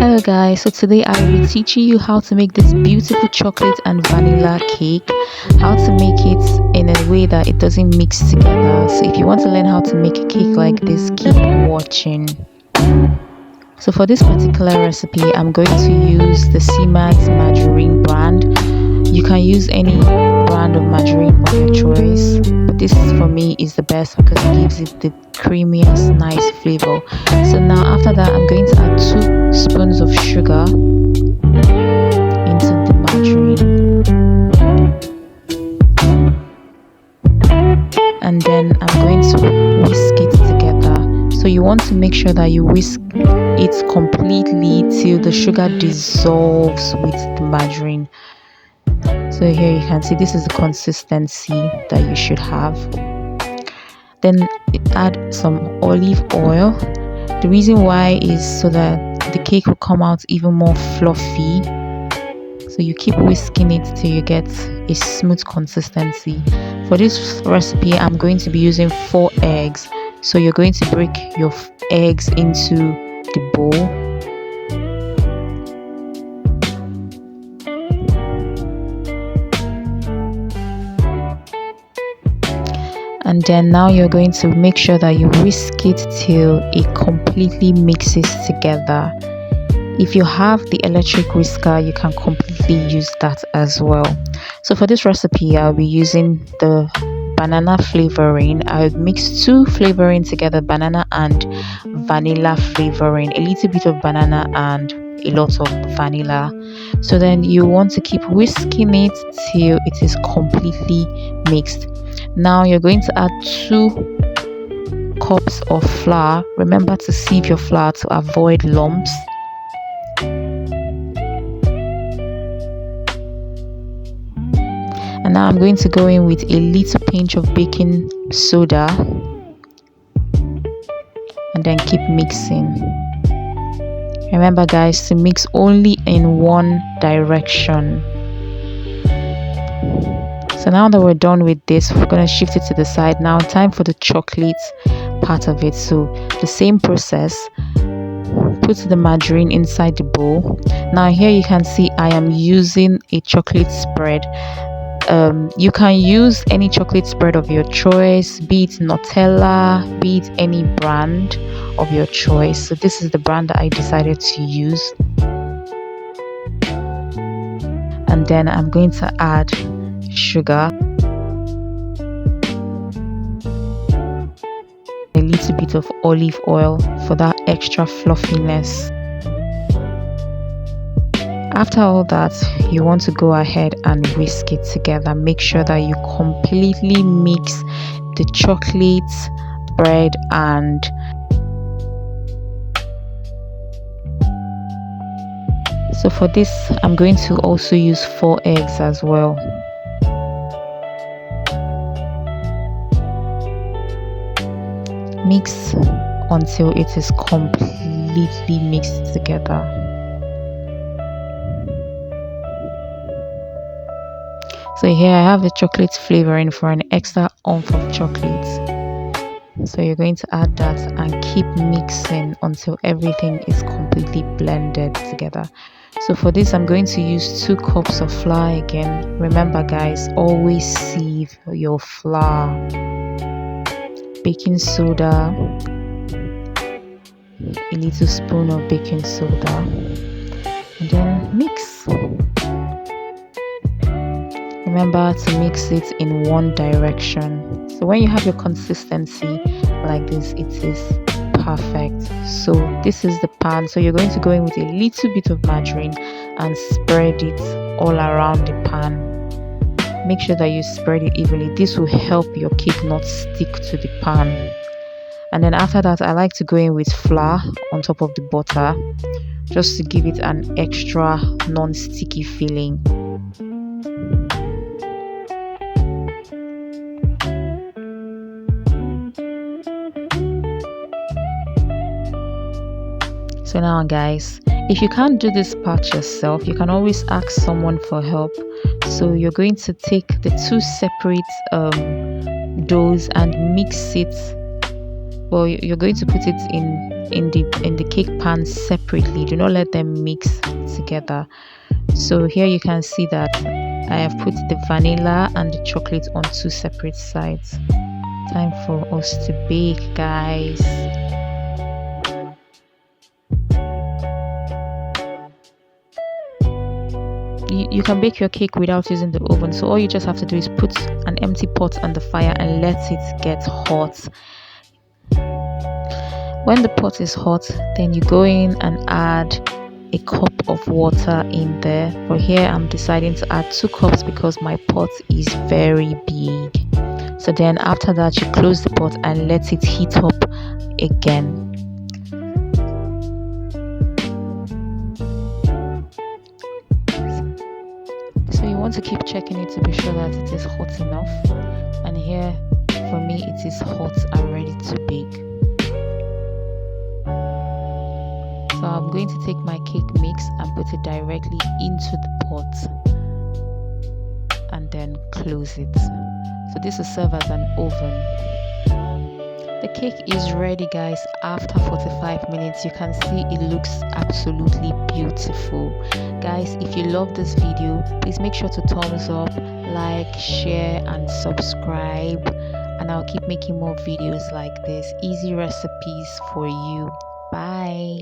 Hello guys, so today I will be teaching you how to make this beautiful chocolate and vanilla cake, how to make it in a way that it doesn't mix together. So if you want to learn how to make a cake like this, keep watching. So for this particular recipe, I'm going to use the Seaman's margarine brand. You can use any brand of margarine of your choice, but this for me is the best because it gives it the creamiest, nice flavor. So now after that, I'm going to add 2 spoons of sugar into the margarine, and then I'm going to whisk it together. So you want to make sure that you whisk it completely till the sugar dissolves with the margarine. So here you can see this is the consistency that you should have. Then add some olive oil. The reason why is so that the cake will come out even more fluffy. So you keep whisking it till you get a smooth consistency. For this recipe, I'm going to be using 4 eggs. So you're going to break your eggs into the bowl. And then now you're going to make sure that you whisk it till it completely mixes together. If you have the electric whisker, you can completely use that as well. So for this recipe, I'll be using the banana flavoring. I'll mix 2 flavoring together, banana and vanilla flavoring, a little bit of banana and a lot of vanilla. So then you want to keep whisking it till it is completely mixed. Now you're going to add 2 cups of flour. Remember to sieve your flour to avoid lumps. And now I'm going to go in with a little pinch of baking soda and then keep mixing. Remember guys, to mix only in one direction. So now that we're done with this, we're going to shift it to the side. Now time for the chocolate part of it. So the same process, put the margarine inside the bowl. Now here you can see I am using a chocolate spread. You can use any chocolate spread of your choice, be it Nutella, be it any brand of your choice. So this is the brand that I decided to use. And then I'm going to add sugar, a little bit of olive oil for that extra fluffiness. After all that, you want to go ahead and whisk it together. Make sure that you completely mix the chocolate, bread, and so for this, I'm going to also use 4 eggs as well. Mix until it is completely mixed together. So here I have the chocolate flavoring for an extra oomph of chocolate. So you're going to add that and keep mixing until everything is completely blended together. So for this, I'm going to use 2 cups of flour again. Remember guys, always sieve your flour. Baking soda, a little spoon of baking soda, and then mix. Remember to mix it in one direction. So when you have your consistency like this, it is perfect. So this is the pan. So you're going to go in with a little bit of margarine and spread it all around the pan. Make sure that you spread it evenly. This will help your cake not stick to the pan. And then after that, I like to go in with flour on top of the butter just to give it an extra non-sticky feeling. So now guys, if you can't do this part yourself, you can always ask someone for help. So you're going to take the 2 separate doughs and mix it. Well, you're going to put it in in the cake pan separately. Do not let them mix together. So here you can see that I have put the vanilla and the chocolate on two separate sides. Time for us to bake, guys. You can bake your cake without using the oven, so all you just have to do is put an empty pot on the fire and let it get hot. When the pot is hot, then you go in and add a cup of water in there. For here I'm deciding to add 2 cups because my pot is very big. So then after that, you close the pot and let it heat up again. So you want to keep checking it to be sure that it is hot enough. And here for me it is hot and ready to bake. So I'm going to take my cake mix and put it directly into the pot and then close it. So this will serve as an oven. The cake is ready, guys. After 45 minutes, you can see it looks absolutely beautiful. Guys, if you love this video, please make sure to thumbs up, like, share and subscribe, and I'll keep making more videos like this, easy recipes for you. Bye.